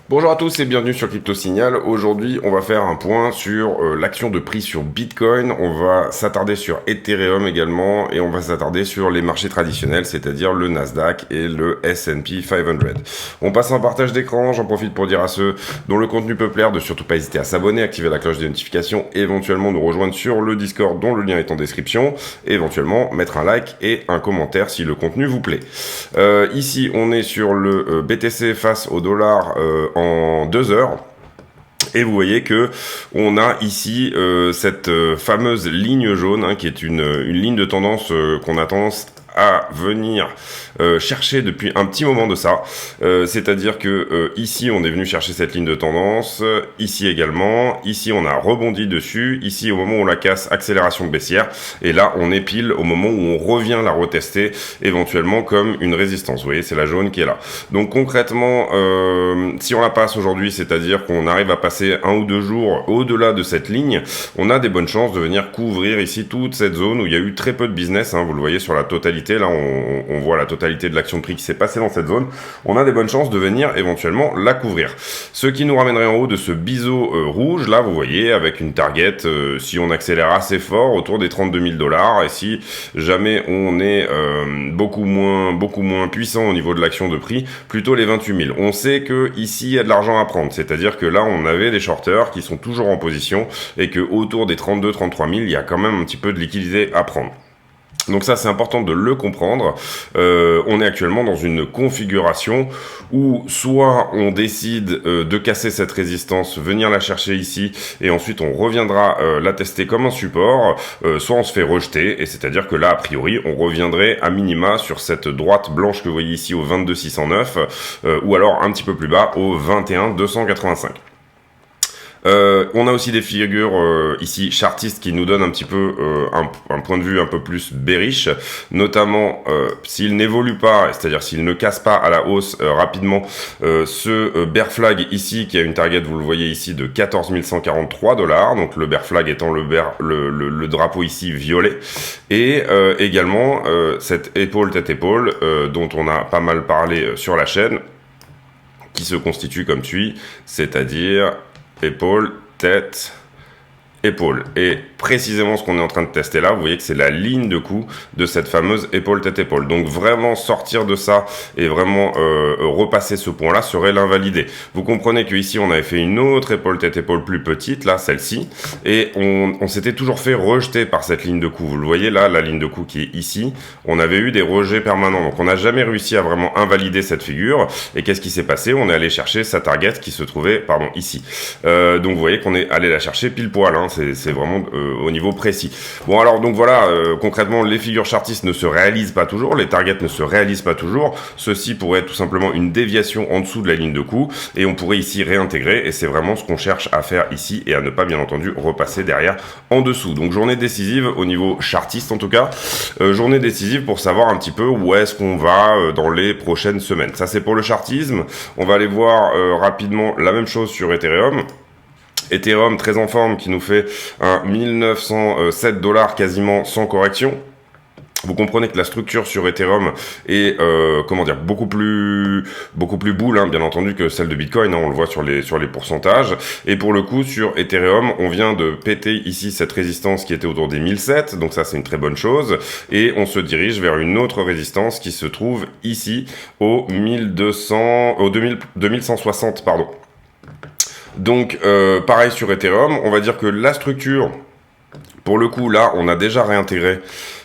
Bonjour à tous et bienvenue sur Crypto Signal. Aujourd'hui, on va faire un point sur l'action de prix sur Bitcoin. On va s'attarder sur Ethereum également et on va s'attarder sur les marchés traditionnels, c'est-à-dire le Nasdaq et le S&P 500. On passe en partage d'écran. J'en profite pour dire à ceux dont le contenu peut plaire de surtout pas hésiter à s'abonner, activer la cloche des notifications, éventuellement nous rejoindre sur le Discord dont le lien est en description, et éventuellement mettre un like et un commentaire si le contenu vous plaît. Ici, on est sur le BTC face au dollar en 2 heures. Et vous voyez que on a ici cette fameuse ligne jaune qui est une ligne de tendance qu'on a tendance à venir chercher depuis un petit moment de ça, c'est-à-dire que ici on est venu chercher cette ligne de tendance, ici également, ici on a rebondi dessus, ici au moment où on la casse, accélération baissière, et là on est pile au moment où on revient la retester éventuellement comme une résistance. Vous voyez, c'est la jaune qui est là. Donc concrètement, si on la passe aujourd'hui, c'est-à-dire qu'on arrive à passer 1 ou 2 jours au-delà de cette ligne, on a des bonnes chances de venir couvrir ici toute cette zone où il y a eu très peu de business, vous le voyez sur la totalité. Là, on voit la totalité de l'action de prix qui s'est passée dans cette zone. On a des bonnes chances de venir éventuellement la couvrir. Ce qui nous ramènerait en haut de ce biseau rouge, là, vous voyez, avec une target, si on accélère assez fort, autour des 32 000 $. Et si jamais on est beaucoup moins puissant au niveau de l'action de prix, plutôt les 28 000. On sait que ici, il y a de l'argent à prendre. C'est-à-dire que là, on avait des shorters qui sont toujours en position et que autour des 32-33 000, il y a quand même un petit peu de liquidité à prendre. Donc ça, c'est important de le comprendre. On est actuellement dans une configuration où soit on décide de casser cette résistance, venir la chercher ici, et ensuite on reviendra la tester comme un support, soit on se fait rejeter, et c'est-à-dire que là, a priori, on reviendrait à minima sur cette droite blanche que vous voyez ici au 22 609, ou alors un petit peu plus bas au 21 285. On a aussi des figures ici chartistes qui nous donnent un petit peu un point de vue un peu plus bearish, notamment s'il n'évolue pas, c'est-à-dire s'il ne casse pas à la hausse rapidement ce bear flag ici qui a une target, vous le voyez ici, de 14 143 $, donc le bear flag étant le drapeau ici violet, et également cette épaule tête-épaule dont on a pas mal parlé sur la chaîne, qui se constitue comme suit, c'est-à-dire épaule, tête, épaule. Et précisément ce qu'on est en train de tester là, vous voyez que c'est la ligne de coup de cette fameuse épaule, tête, épaule. Donc vraiment sortir de ça et vraiment repasser ce point-là serait l'invalider. Vous comprenez que ici on avait fait une autre épaule, tête, épaule plus petite, là celle-ci, et on s'était toujours fait rejeter par cette ligne de coup. Vous le voyez là, la ligne de coup qui est ici, on avait eu des rejets permanents. Donc on n'a jamais réussi à vraiment invalider cette figure. Et qu'est-ce qui s'est passé? On est allé chercher sa target qui se trouvait, ici. Donc vous voyez qu'on est allé la chercher pile poil, c'est vraiment au niveau précis. Bon alors donc voilà, concrètement les figures chartistes ne se réalisent pas toujours, les targets ne se réalisent pas toujours. Ceci pourrait être tout simplement une déviation en dessous de la ligne de coup et on pourrait ici réintégrer, et c'est vraiment ce qu'on cherche à faire ici et à ne pas bien entendu repasser derrière en dessous. Donc journée décisive au niveau chartiste en tout cas, journée décisive pour savoir un petit peu où est-ce qu'on va dans les prochaines semaines. Ça c'est pour le chartisme. On va aller voir rapidement la même chose sur Ethereum. Ethereum très en forme qui nous fait un 1907 $ quasiment sans correction. Vous comprenez que la structure sur Ethereum est beaucoup plus boule, bien entendu, que celle de Bitcoin, on le voit sur les pourcentages. Et pour le coup, sur Ethereum, on vient de péter ici cette résistance qui était autour des 1007, donc ça c'est une très bonne chose. Et on se dirige vers une autre résistance qui se trouve ici au 2160, pardon. Donc pareil sur Ethereum, on va dire que la structure, pour le coup là, on a déjà réintégré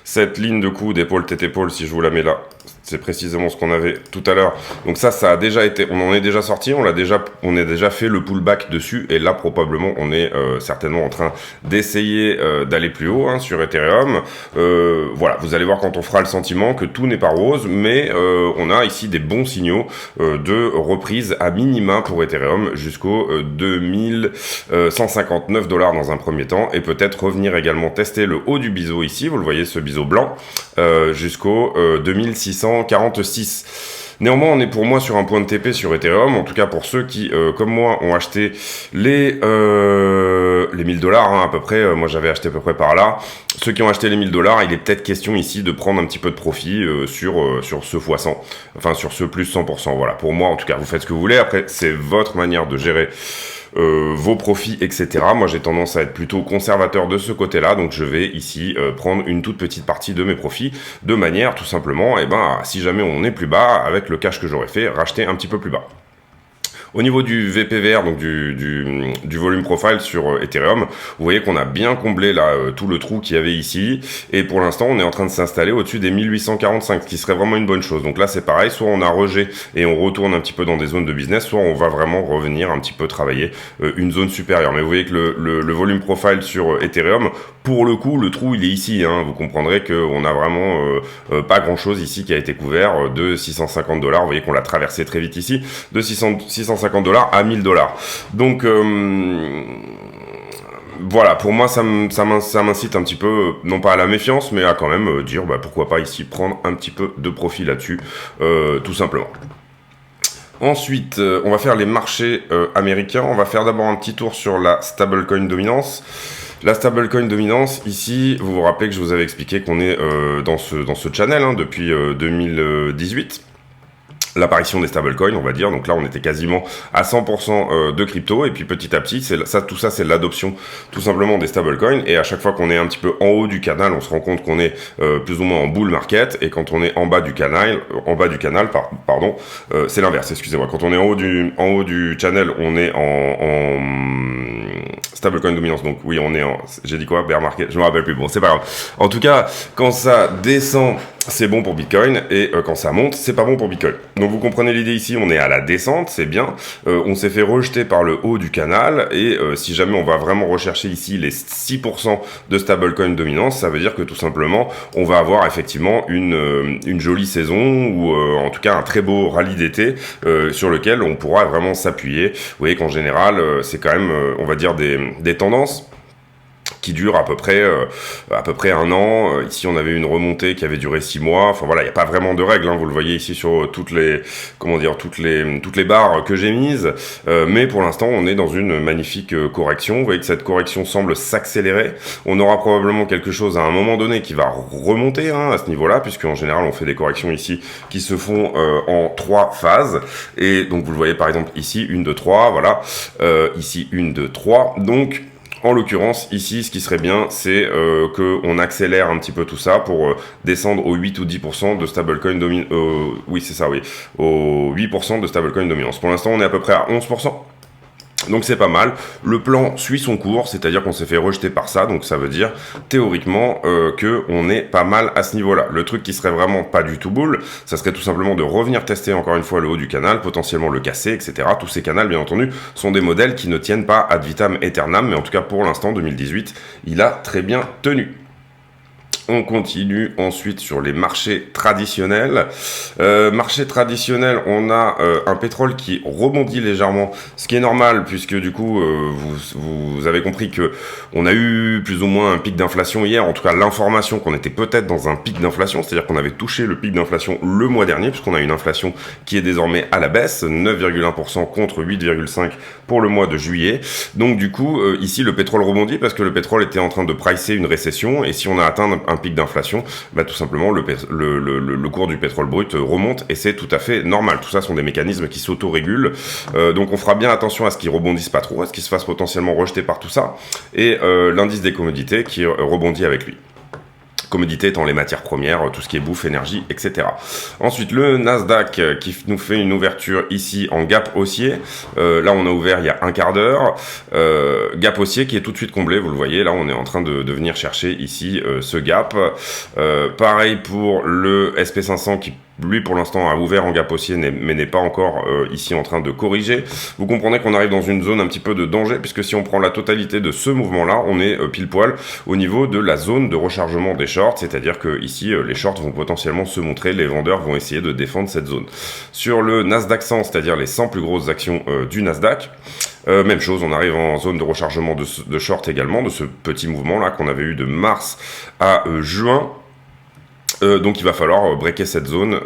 cette ligne de coup d'épaule tête épaule, si je vous la mets là, c'est précisément ce qu'on avait tout à l'heure. Donc ça a déjà été, on en est déjà sorti, on a déjà fait le pullback dessus, et là probablement on est certainement en train d'essayer d'aller plus haut sur Ethereum. Voilà, vous allez voir quand on fera le sentiment que tout n'est pas rose, mais on a ici des bons signaux de reprise à minima pour Ethereum jusqu'au 2159 $ dans un premier temps, et peut-être revenir également tester le haut du biseau ici, vous le voyez, ce biseau blanc, jusqu'au 2646. Néanmoins, on est pour moi sur un point de TP sur Ethereum, en tout cas pour ceux qui, comme moi, ont acheté les 1000 $ à peu près, moi j'avais acheté à peu près par là. ceux qui ont acheté les 1000 $, il est peut-être question ici de prendre un petit peu de profit sur ce x100, enfin sur ce plus 100%. Voilà, pour moi en tout cas, vous faites ce que vous voulez. Après, c'est votre manière de gérer vos profits, etc. Moi, j'ai tendance à être plutôt conservateur de ce côté-là, donc je vais ici prendre une toute petite partie de mes profits, de manière tout simplement, si jamais on est plus bas, avec le cash que j'aurais fait, racheter un petit peu plus bas. Au niveau du VPVR, donc du volume profile sur Ethereum, vous voyez qu'on a bien comblé là tout le trou qu'il y avait ici, et pour l'instant on est en train de s'installer au-dessus des 1845, ce qui serait vraiment une bonne chose. Donc là c'est pareil, soit on a rejet et on retourne un petit peu dans des zones de business, soit on va vraiment revenir un petit peu travailler une zone supérieure. Mais vous voyez que le volume profile sur Ethereum, pour le coup, le trou il est ici, hein. Vous comprendrez qu'on a vraiment pas grand chose ici qui a été couvert de 650 $. Vous voyez qu'on l'a traversé très vite ici, de 650 $, à 1000 $. Donc voilà, pour moi ça m'incite un petit peu, non pas à la méfiance, mais à quand même dire pourquoi pas ici prendre un petit peu de profit là-dessus, tout simplement. Ensuite, on va faire les marchés américains. On va faire d'abord un petit tour sur la stablecoin dominance. La stablecoin dominance, ici, vous vous rappelez que je vous avais expliqué qu'on est dans ce channel depuis 2018. L'apparition des stablecoins, on va dire. Donc là, on était quasiment à 100% de crypto. Et puis petit à petit, tout ça, c'est l'adoption tout simplement des stablecoins. Et à chaque fois qu'on est un petit peu en haut du canal, on se rend compte qu'on est plus ou moins en bull market. Et quand on est en bas du canal, c'est l'inverse. Excusez-moi. Quand on est en haut du channel, on est en stablecoin dominance. Donc oui, on est j'ai dit quoi? Bear market? Je me rappelle plus. Bon, c'est pas grave. En tout cas, quand ça descend, c'est bon pour Bitcoin, et quand ça monte, c'est pas bon pour Bitcoin. Donc vous comprenez l'idée ici, on est à la descente, c'est bien, on s'est fait rejeter par le haut du canal, et si jamais on va vraiment rechercher ici les 6% de stablecoin dominance, ça veut dire que tout simplement, on va avoir effectivement une jolie saison, ou en tout cas un très beau rallye d'été, sur lequel on pourra vraiment s'appuyer. Vous voyez qu'en général, c'est quand même, on va dire, des tendances qui dure à peu près 1 an. Ici, on avait une remontée qui avait duré 6 mois. Enfin voilà, il n'y a pas vraiment de règles, hein. Vous le voyez ici sur toutes les barres que j'ai mises. Mais pour l'instant, on est dans une magnifique correction. Vous voyez que cette correction semble s'accélérer. On aura probablement quelque chose à un moment donné qui va remonter à ce niveau-là, puisque en général, on fait des corrections ici qui se font en 3 phases. Et donc, vous le voyez par exemple ici, 1, 2, 3. Voilà. Ici, 1, 2, 3. Donc, en l'occurrence, ici, ce qui serait bien, c'est qu'on accélère un petit peu tout ça pour descendre aux 8 ou 10% de stablecoin dominance. Oui, c'est ça, oui. Aux 8% de stablecoin dominance. Pour l'instant, on est à peu près à 11%. Donc c'est pas mal. Le plan suit son cours, c'est-à-dire qu'on s'est fait rejeter par ça, donc ça veut dire théoriquement que on est pas mal à ce niveau-là. Le truc qui serait vraiment pas du tout bull, ça serait tout simplement de revenir tester encore une fois le haut du canal, potentiellement le casser, etc. Tous ces canals, bien entendu, sont des modèles qui ne tiennent pas ad vitam aeternam, mais en tout cas pour l'instant, 2018, il a très bien tenu. On continue ensuite sur les marchés traditionnels. Marché traditionnel, on a un pétrole qui rebondit légèrement, ce qui est normal puisque du coup, vous avez compris que on a eu plus ou moins un pic d'inflation hier. En tout cas, l'information qu'on était peut-être dans un pic d'inflation, c'est-à-dire qu'on avait touché le pic d'inflation le mois dernier, puisqu'on a une inflation qui est désormais à la baisse, 9,1% contre 8,5% pour le mois de juillet. Donc du coup, ici, le pétrole rebondit parce que le pétrole était en train de pricer une récession, et si on a atteint un pic d'inflation, tout simplement le cours du pétrole brut remonte, et c'est tout à fait normal. Tout ça sont des mécanismes qui s'auto-régulent, donc on fera bien attention à ce qu'ils rebondissent pas trop, à ce qu'ils se fassent potentiellement rejeter par tout ça, et l'indice des commodités qui rebondit avec lui. Commodités étant les matières premières, tout ce qui est bouffe, énergie, etc. Ensuite, le Nasdaq qui nous fait une ouverture ici en gap haussier. Là, on a ouvert il y a un quart d'heure. Gap haussier qui est tout de suite comblé, vous le voyez. Là, on est en train de venir chercher ici ce gap. Pareil pour le SP500 qui, lui, pour l'instant, a ouvert en gap haussier, mais n'est pas encore ici en train de corriger. Vous comprenez qu'on arrive dans une zone un petit peu de danger, puisque si on prend la totalité de ce mouvement-là, on est pile poil au niveau de la zone de rechargement des shorts, c'est-à-dire que ici, les shorts vont potentiellement se montrer, les vendeurs vont essayer de défendre cette zone. Sur le Nasdaq 100, c'est-à-dire les 100 plus grosses actions du Nasdaq, même chose, on arrive en zone de rechargement de short également, de ce petit mouvement-là qu'on avait eu de mars à juin. Donc il va falloir breaker cette zone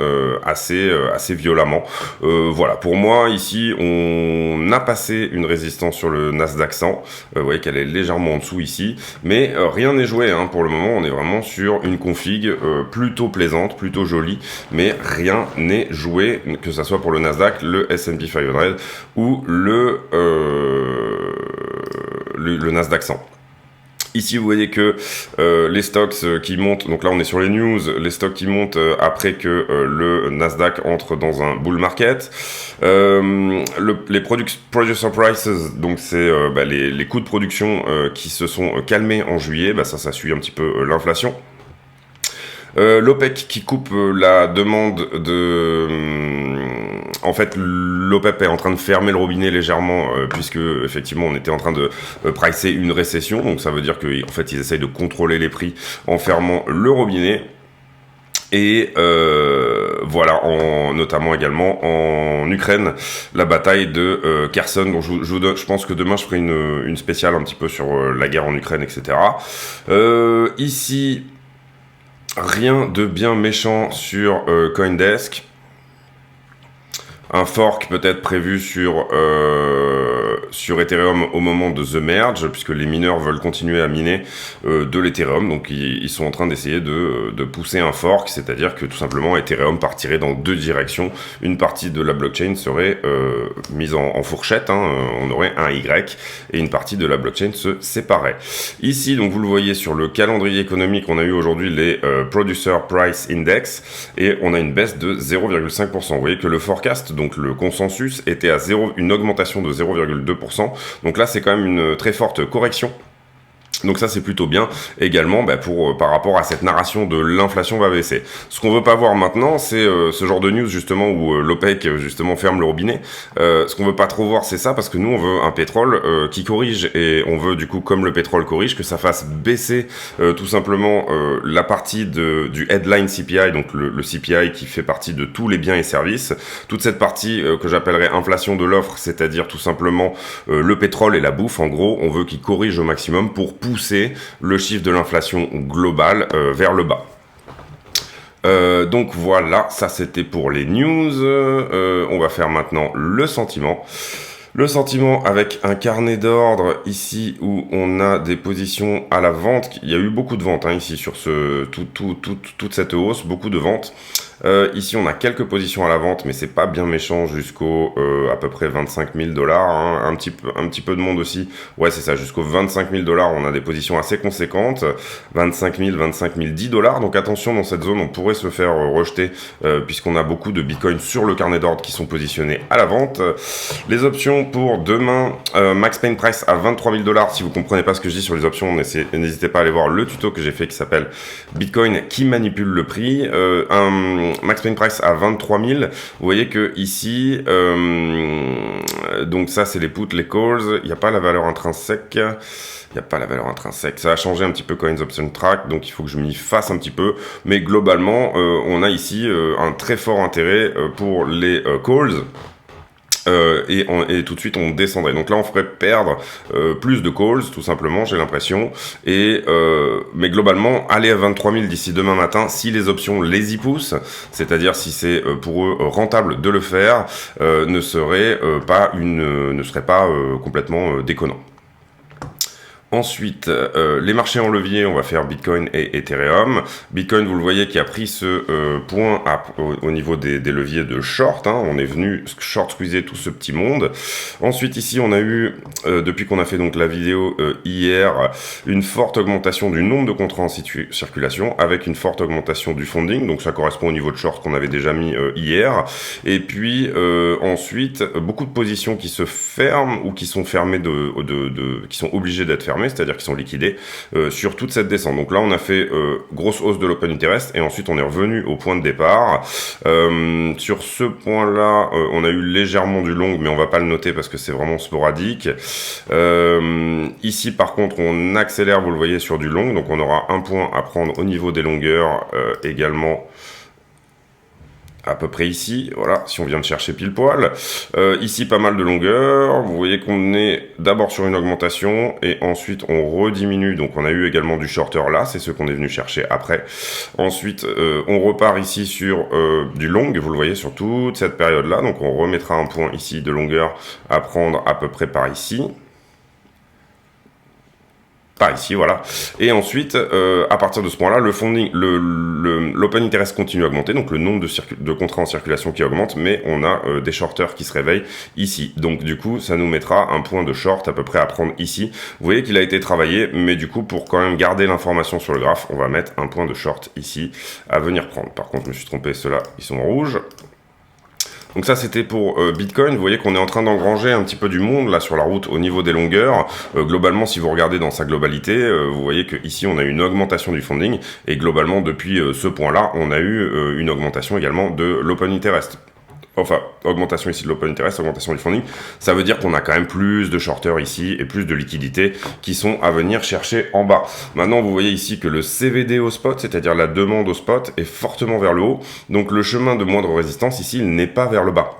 assez violemment. Voilà, pour moi ici on a passé une résistance sur le Nasdaq 100. Vous voyez qu'elle est légèrement en dessous ici, mais rien n'est joué hein. Pour le moment on est vraiment sur une config plutôt plaisante, plutôt jolie, mais rien n'est joué, que ça soit pour le Nasdaq, le S&P 500 ou le Nasdaq 100. Ici, vous voyez que les stocks qui montent, donc là on est sur les news, les stocks qui montent après que le Nasdaq entre dans un bull market. Les producer prices, donc c'est les coûts de production qui se sont calmés en juillet, ça suit un petit peu l'inflation. L'OPEC qui coupe la demande de... en fait, l'OPEP est en train de fermer le robinet légèrement, puisque effectivement on était en train de pricer une récession, donc ça veut dire qu'en fait ils essayent de contrôler les prix en fermant le robinet. Et voilà, notamment également en Ukraine, la bataille de Kherson. Donc je pense que demain je ferai une spéciale un petit peu sur la guerre en Ukraine, etc. Ici, rien de bien méchant sur CoinDesk. Un fork peut-être prévu sur Ethereum au moment de The Merge, puisque les mineurs veulent continuer à miner de l'Ethereum, donc ils sont en train d'essayer de pousser un fork, c'est-à-dire que tout simplement Ethereum partirait dans deux directions. Une partie de la blockchain serait mise en fourchette, hein, on aurait un Y, et une partie de la blockchain se séparait. Ici, donc vous le voyez sur le calendrier économique, on a eu aujourd'hui les Producer Price Index, et on a une baisse de 0,5%. Vous voyez que le forecast, donc le consensus, était à une augmentation de 0,2%. Donc là, c'est quand même une très forte correction. Donc ça c'est plutôt bien également par rapport à cette narration de l'inflation va baisser. Ce qu'on veut pas voir maintenant c'est ce genre de news justement où l'OPEC justement ferme le robinet. Ce qu'on veut pas trop voir c'est ça, parce que nous on veut un pétrole qui corrige, et on veut du coup, comme le pétrole corrige, que ça fasse baisser tout simplement la partie du headline CPI, donc le CPI qui fait partie de tous les biens et services. Toute cette partie que j'appellerais inflation de l'offre, c'est-à-dire tout simplement le pétrole et la bouffe, en gros on veut qu'il corrige au maximum pour pousser le chiffre de l'inflation globale vers le bas. Donc voilà, ça c'était pour les news. On va faire maintenant le sentiment. Le sentiment avec un carnet d'ordre ici où on a des positions à la vente. Il y a eu beaucoup de ventes hein, ici sur toute cette hausse, beaucoup de ventes. Ici on a quelques positions à la vente, mais c'est pas bien méchant jusqu'au à peu près 25 000 $, hein, un petit peu de monde aussi. Ouais c'est ça, jusqu'aux 25 000 $, on a des positions assez conséquentes, 25 000, 10 $. Donc attention, dans cette zone on pourrait se faire rejeter puisqu'on a beaucoup de Bitcoin sur le carnet d'ordre qui sont positionnés à la vente. Les options pour demain, Max Pain Price à 23 000 $. Si vous comprenez pas ce que je dis sur les options, n'hésitez pas à aller voir le tuto que j'ai fait qui s'appelle Bitcoin qui manipule le prix. Max Pain Price à 23 000. Vous voyez que ici, donc ça c'est les puts, les calls. Il n'y a pas la valeur intrinsèque. Ça a changé un petit peu Coins Option Track, donc il faut que je m'y fasse un petit peu. Mais globalement, on a ici un très fort intérêt pour les calls. Et tout de suite on descendrait. Donc là on ferait perdre plus de calls tout simplement, j'ai l'impression. Mais globalement aller à 23 000 d'ici demain matin si les options les y poussent, c'est-à-dire si c'est pour eux rentable de le faire, ne serait pas complètement déconnant. Ensuite, les marchés en levier, on va faire Bitcoin et Ethereum. Bitcoin, vous le voyez, qui a pris ce point au niveau des leviers de short. Hein. On est venu short squeezer tout ce petit monde. Ensuite, ici, on a eu, depuis qu'on a fait donc la vidéo hier, une forte augmentation du nombre de contrats en circulation, avec une forte augmentation du funding. Donc ça correspond au niveau de short qu'on avait déjà mis hier. Et puis ensuite, beaucoup de positions qui se ferment ou qui sont fermées qui sont obligées d'être fermées, c'est-à-dire qu'ils sont liquidés sur toute cette descente. Donc là on a fait grosse hausse de l'open interest, et ensuite on est revenu au point de départ. Sur ce point là on a eu légèrement du long, mais on va pas le noter parce que c'est vraiment sporadique. Ici par contre on accélère, vous le voyez, sur du long, donc on aura un point à prendre au niveau des longueurs également à peu près ici, voilà, si on vient de chercher pile poil. Ici, pas mal de longueur. Vous voyez qu'on est d'abord sur une augmentation et ensuite on rediminue. Donc on a eu également du shorter là, c'est ce qu'on est venu chercher après. Ensuite, on repart ici sur du long, vous le voyez sur toute cette période-là. Donc on remettra un point ici de longueur à prendre à peu près par ici. Par ici, voilà. Et ensuite, à partir de ce point-là, le funding, l'open interest continue à augmenter, donc le nombre de contrats en circulation qui augmente, mais on a des shorters qui se réveillent ici. Donc du coup, ça nous mettra un point de short à peu près à prendre ici. Vous voyez qu'il a été travaillé, mais du coup, pour quand même garder l'information sur le graphe, on va mettre un point de short ici à venir prendre. Par contre, je me suis trompé, ceux-là, ils sont en rouge. Donc ça c'était pour Bitcoin, vous voyez qu'on est en train d'engranger un petit peu du monde là sur la route au niveau des longueurs. Globalement, si vous regardez dans sa globalité, vous voyez que ici on a une augmentation du funding et globalement depuis ce point-là, on a eu une augmentation également de l'open interest. Enfin, augmentation ici de l'open interest, augmentation du funding, ça veut dire qu'on a quand même plus de shorters ici et plus de liquidités qui sont à venir chercher en bas. Maintenant, vous voyez ici que le CVD au spot, c'est-à-dire la demande au spot, est fortement vers le haut. Donc le chemin de moindre résistance ici, il n'est pas vers le bas.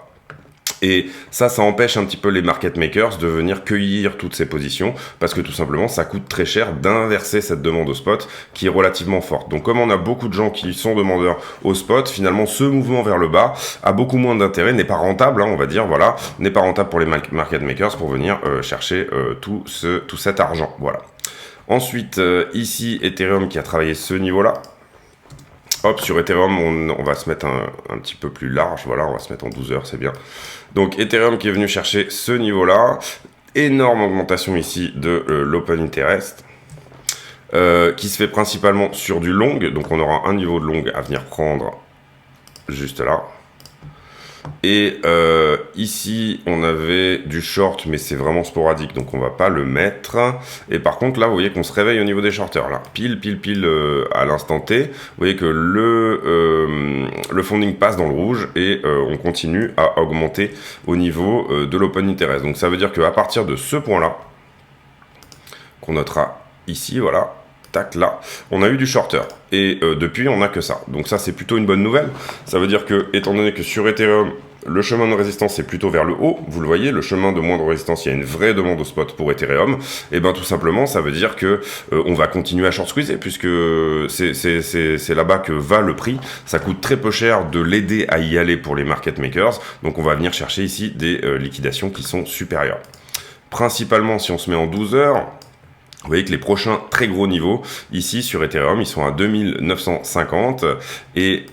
Et ça empêche un petit peu les market makers de venir cueillir toutes ces positions parce que tout simplement ça coûte très cher d'inverser cette demande au spot qui est relativement forte. Donc comme on a beaucoup de gens qui sont demandeurs au spot, finalement ce mouvement vers le bas a beaucoup moins d'intérêt, n'est pas rentable, hein, on va dire, voilà, n'est pas rentable pour les market makers pour venir chercher tout cet argent, voilà. Ensuite, ici, Ethereum qui a travaillé ce niveau-là. Hop, sur Ethereum, on va se mettre un petit peu plus large, voilà, on va se mettre en 12 heures, c'est bien. Donc Ethereum qui est venu chercher ce niveau-là, énorme augmentation ici de l'open interest, qui se fait principalement sur du long, donc on aura un niveau de long à venir prendre juste là. Et ici, on avait du short, mais c'est vraiment sporadique, donc on va pas le mettre. Et par contre, là, vous voyez qu'on se réveille au niveau des shorters, là, pile à l'instant T. Vous voyez que le funding passe dans le rouge et on continue à augmenter au niveau de l'open interest. Donc ça veut dire qu'à partir de ce point-là, qu'on notera ici, voilà, tac, là, on a eu du shorter. Et depuis, on n'a que ça. Donc ça, c'est plutôt une bonne nouvelle. Ça veut dire que, étant donné que sur Ethereum, le chemin de résistance est plutôt vers le haut, vous le voyez, le chemin de moindre résistance, il y a une vraie demande au spot pour Ethereum, et bien tout simplement, ça veut dire que on va continuer à short squeezer, puisque c'est là-bas que va le prix. Ça coûte très peu cher de l'aider à y aller pour les market makers, donc on va venir chercher ici des liquidations qui sont supérieures. Principalement, si on se met en 12 heures, vous voyez que les prochains très gros niveaux, ici sur Ethereum, ils sont à 2950 et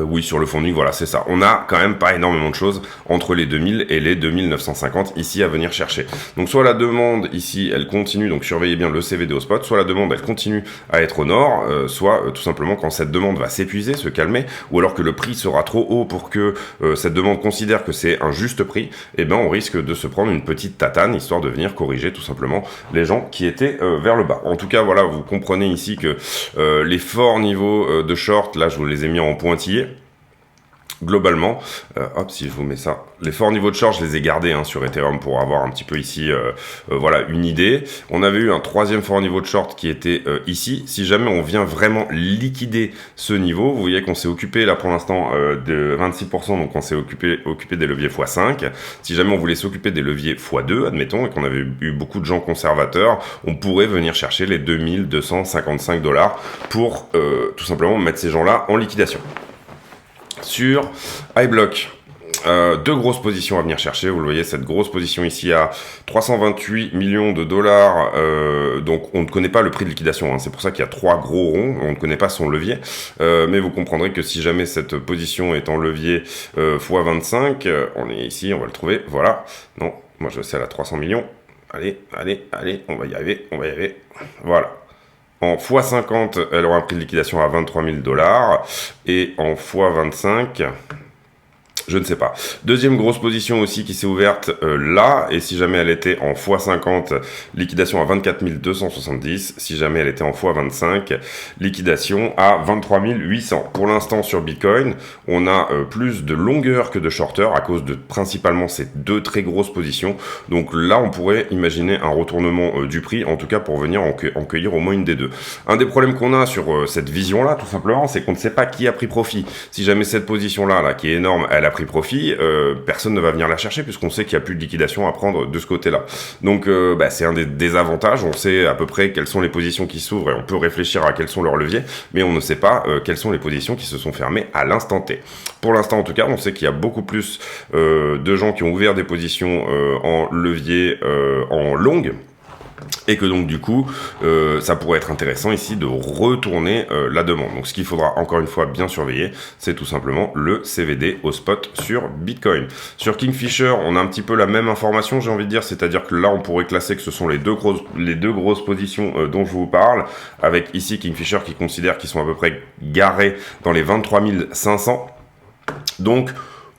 oui, sur le funding, voilà, c'est ça. On a quand même pas énormément de choses entre les 2000 et les 2950 ici à venir chercher. Donc soit la demande ici, elle continue, donc surveillez bien le CVD au spot, soit la demande, elle continue à être au nord, soit tout simplement quand cette demande va s'épuiser, se calmer, ou alors que le prix sera trop haut pour que cette demande considère que c'est un juste prix, et ben on risque de se prendre une petite tatane, histoire de venir corriger tout simplement les gens qui étaient vers le bas. En tout cas, voilà, vous comprenez ici que les forts niveaux de short, là je vous les ai mis en pointillé. Globalement, hop, si je vous mets ça, les forts niveaux de short, je les ai gardés hein, sur Ethereum pour avoir un petit peu ici, voilà, une idée. On avait eu un troisième fort niveau de short qui était ici. Si jamais on vient vraiment liquider ce niveau, vous voyez qu'on s'est occupé là pour l'instant de 26%, donc on s'est occupé des leviers x5. Si jamais on voulait s'occuper des leviers x2, admettons, et qu'on avait eu beaucoup de gens conservateurs, on pourrait venir chercher les 2255 $ pour tout simplement mettre ces gens-là en liquidation. Sur iBlock, deux grosses positions à venir chercher. Vous le voyez, cette grosse position ici à 328 millions de dollars. Donc, on ne connaît pas le prix de liquidation. Hein. C'est pour ça qu'il y a trois gros ronds. On ne connaît pas son levier. Mais vous comprendrez que si jamais cette position est en levier x25, on est ici, on va le trouver. Voilà. Non, moi je sais à 300 millions. Allez, on va y arriver. Voilà. En x50, elle aura un prix de liquidation à 23 000 $. Et en x25, Je ne sais pas. Deuxième grosse position aussi qui s'est ouverte là, et si jamais elle était en x50, liquidation à 24 270. Si jamais elle était en x25, liquidation à 23 800. Pour l'instant sur Bitcoin, on a plus de longueur que de shorter à cause de principalement ces deux très grosses positions. Donc là, on pourrait imaginer un retournement du prix, en tout cas pour venir en cueillir au moins une des deux. Un des problèmes qu'on a sur cette vision-là, tout simplement, c'est qu'on ne sait pas qui a pris profit. Si jamais cette position-là, là, qui est énorme, elle a pris profit, personne ne va venir la chercher puisqu'on sait qu'il n'y a plus de liquidation à prendre de ce côté-là. Donc c'est un des désavantages, on sait à peu près quelles sont les positions qui s'ouvrent et on peut réfléchir à quels sont leurs leviers, mais on ne sait pas quelles sont les positions qui se sont fermées à l'instant T. Pour l'instant en tout cas, on sait qu'il y a beaucoup plus de gens qui ont ouvert des positions en levier en longue, et que donc du coup ça pourrait être intéressant ici de retourner la demande. Donc ce qu'il faudra encore une fois bien surveiller, c'est tout simplement le CVD au spot sur Bitcoin. Sur Kingfisher, on a un petit peu la même information, j'ai envie de dire, c'est-à-dire que là on pourrait classer que ce sont les deux grosses positions dont je vous parle, avec ici Kingfisher qui considère qu'ils sont à peu près garés dans les 23 500. Donc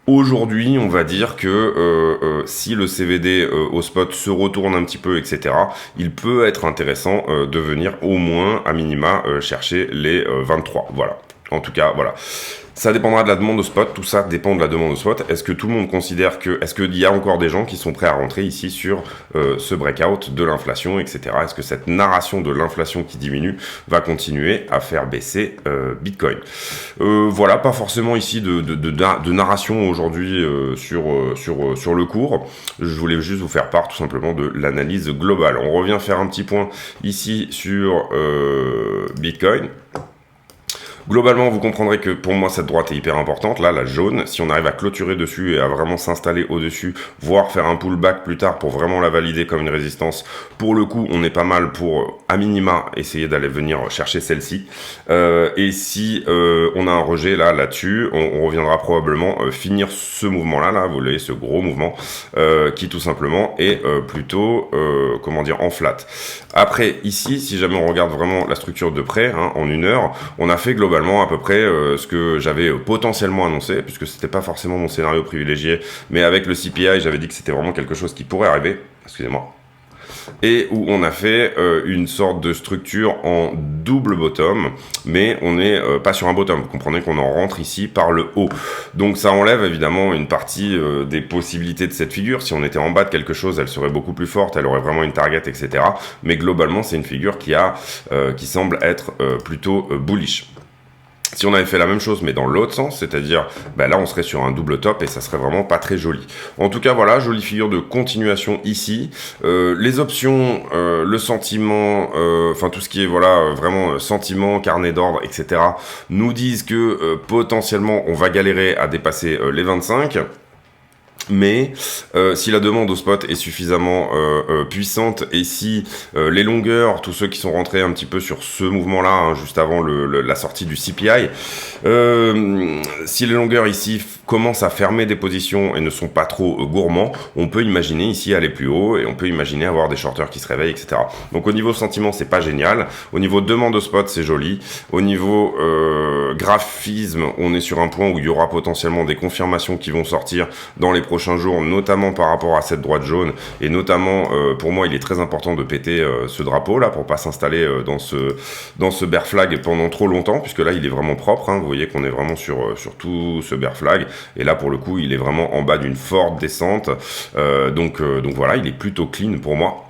aujourd'hui, on va dire que si le CVD au spot se retourne un petit peu, etc., il peut être intéressant de venir au moins, à minima, chercher les 23. Voilà. En tout cas, voilà. Ça dépendra de la demande au spot, tout ça dépend de la demande au spot. Est-ce que tout le monde considère que... Est-ce qu'il y a encore des gens qui sont prêts à rentrer ici sur ce breakout de l'inflation, etc. Est-ce que cette narration de l'inflation qui diminue va continuer à faire baisser Bitcoin? Voilà, pas forcément ici de narration aujourd'hui sur le cours. Je voulais juste vous faire part tout simplement de l'analyse globale. On revient faire un petit point ici sur Bitcoin. Globalement, vous comprendrez que pour moi, cette droite est hyper importante. Là, la jaune, si on arrive à clôturer dessus et à vraiment s'installer au-dessus, voire faire un pullback plus tard pour vraiment la valider comme une résistance, pour le coup, on est pas mal pour, à minima, essayer d'aller venir chercher celle-ci. Et si on a un rejet là-dessus, on reviendra probablement finir ce mouvement-là, là, vous voyez, ce gros mouvement, qui tout simplement est plutôt, en flat. Après, ici, si jamais on regarde vraiment la structure de près, en une heure, on a fait globalement à peu près ce que j'avais potentiellement annoncé, puisque c'était pas forcément mon scénario privilégié, mais avec le CPI, j'avais dit que c'était vraiment quelque chose qui pourrait arriver, excusez-moi, et où on a fait une sorte de structure en double bottom, mais on n'est pas sur un bottom. Vous comprenez qu'on en rentre ici par le haut. Donc ça enlève évidemment une partie des possibilités de cette figure. Si on était en bas de quelque chose, elle serait beaucoup plus forte, elle aurait vraiment une target, etc. Mais globalement, c'est une figure qui semble être plutôt bullish. Si on avait fait la même chose mais dans l'autre sens, c'est-à-dire là on serait sur un double top et ça serait vraiment pas très joli. En tout cas voilà, jolie figure de continuation ici. Les options, le sentiment, tout ce qui est vraiment sentiment, carnet d'ordre, etc. nous disent que potentiellement on va galérer à dépasser les 25. Mais si la demande au spot est suffisamment puissante et si les longueurs, tous ceux qui sont rentrés un petit peu sur ce mouvement-là, juste avant la sortie du CPI, si les longueurs ici commencent à fermer des positions et ne sont pas trop gourmands, on peut imaginer ici aller plus haut et on peut imaginer avoir des shorters qui se réveillent, etc. Donc au niveau sentiment, c'est pas génial. Au niveau demande au spot, c'est joli. Au niveau graphisme, on est sur un point où il y aura potentiellement des confirmations qui vont sortir dans les prochains jours, notamment par rapport à cette droite jaune, et notamment pour moi il est très important de péter ce drapeau là pour pas s'installer dans ce bear flag pendant trop longtemps, puisque là il est vraiment propre, vous voyez qu'on est vraiment sur tout ce bear flag, et là pour le coup il est vraiment en bas d'une forte descente, donc voilà, il est plutôt clean pour moi.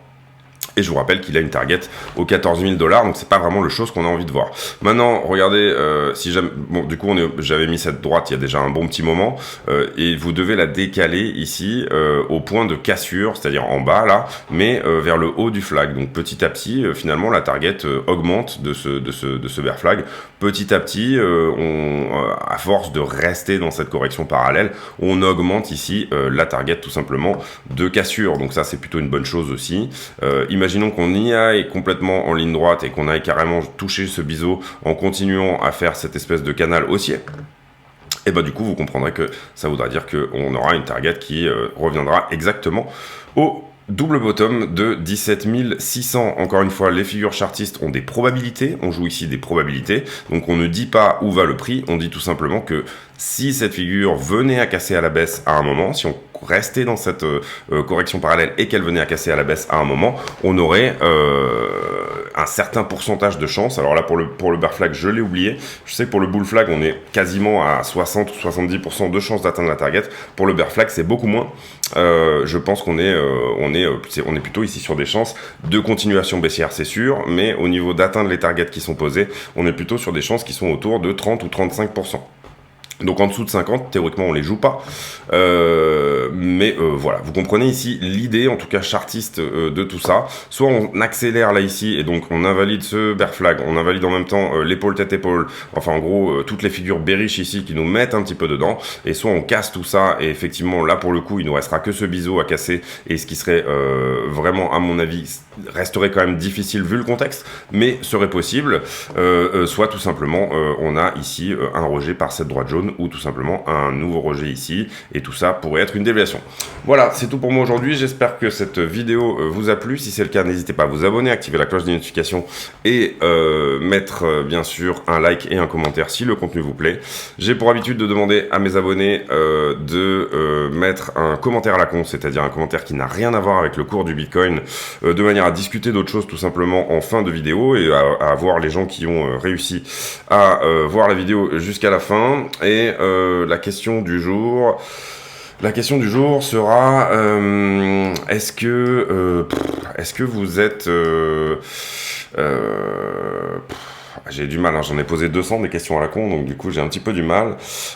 Et je vous rappelle qu'il a une target aux 14 000 $, donc c'est pas vraiment le chose qu'on a envie de voir. Maintenant, regardez, si jamais, du coup, j'avais mis cette droite il y a déjà un bon petit moment, et vous devez la décaler ici au point de cassure, c'est-à-dire en bas là, mais vers le haut du flag. Donc petit à petit, finalement, la target augmente de ce bear flag. Petit à petit, à force de rester dans cette correction parallèle, on augmente ici la target tout simplement de cassure. Donc ça, c'est plutôt une bonne chose aussi. Imaginons qu'on y aille complètement en ligne droite et qu'on aille carrément toucher ce biseau en continuant à faire cette espèce de canal haussier. Et du coup, vous comprendrez que ça voudra dire qu'on aura une target qui reviendra exactement au Double bottom de 17 600. Encore une fois, les figures chartistes ont des probabilités. On joue ici des probabilités. Donc on ne dit pas où va le prix. On dit tout simplement que si cette figure venait à casser à la baisse à un moment, si on restait dans cette correction parallèle et qu'elle venait à casser à la baisse à un moment, on aurait un certain pourcentage de chance. Alors là, pour le bear flag, je l'ai oublié. Je sais que pour le bull flag, on est quasiment à 60 ou 70% de chance d'atteindre la target. Pour le bear flag, c'est beaucoup moins. Je pense qu'on est plutôt ici sur des chances de continuation baissière, c'est sûr, mais au niveau d'atteindre les targets qui sont posés, on est plutôt sur des chances qui sont autour de 30 ou 35%. Donc en dessous de 50, théoriquement on les joue pas, mais voilà, vous comprenez ici l'idée, en tout cas chartiste de tout ça. Soit on accélère là ici et donc on invalide ce bear flag, on invalide en même temps l'épaule tête épaule, enfin en gros toutes les figures bearish ici qui nous mettent un petit peu dedans, et soit on casse tout ça et effectivement là pour le coup il nous restera que ce biseau à casser, et ce qui serait vraiment à mon avis resterait quand même difficile vu le contexte, mais serait possible, soit tout simplement on a ici un rejet par cette droite jaune, ou tout simplement un nouveau rejet ici, et tout ça pourrait être une déviation. Voilà, c'est tout pour moi aujourd'hui, j'espère que cette vidéo vous a plu. Si c'est le cas, n'hésitez pas à vous abonner, activer la cloche de notification et mettre bien sûr un like et un commentaire si le contenu vous plaît. J'ai pour habitude de demander à mes abonnés de mettre un commentaire à la con, c'est-à-dire un commentaire qui n'a rien à voir avec le cours du Bitcoin, de manière à discuter d'autres choses tout simplement en fin de vidéo, et à voir les gens qui ont réussi à voir la vidéo jusqu'à la fin. Et la question du jour sera est-ce que vous êtes j'ai du mal, hein, j'en ai posé 200 des questions à la con, donc du coup j'ai un petit peu du mal.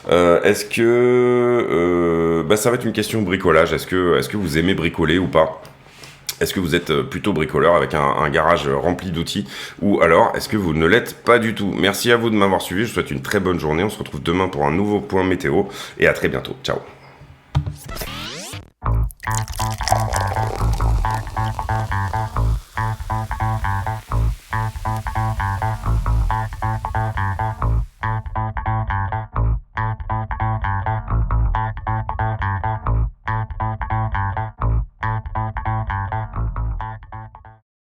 Est-ce que ça va être une question bricolage, est-ce que vous aimez bricoler ou pas? Est-ce que vous êtes plutôt bricoleur avec un garage rempli d'outils, ou alors est-ce que vous ne l'êtes pas du tout? Merci à vous de m'avoir suivi, je vous souhaite une très bonne journée, on se retrouve demain pour un nouveau point météo, et à très bientôt, ciao.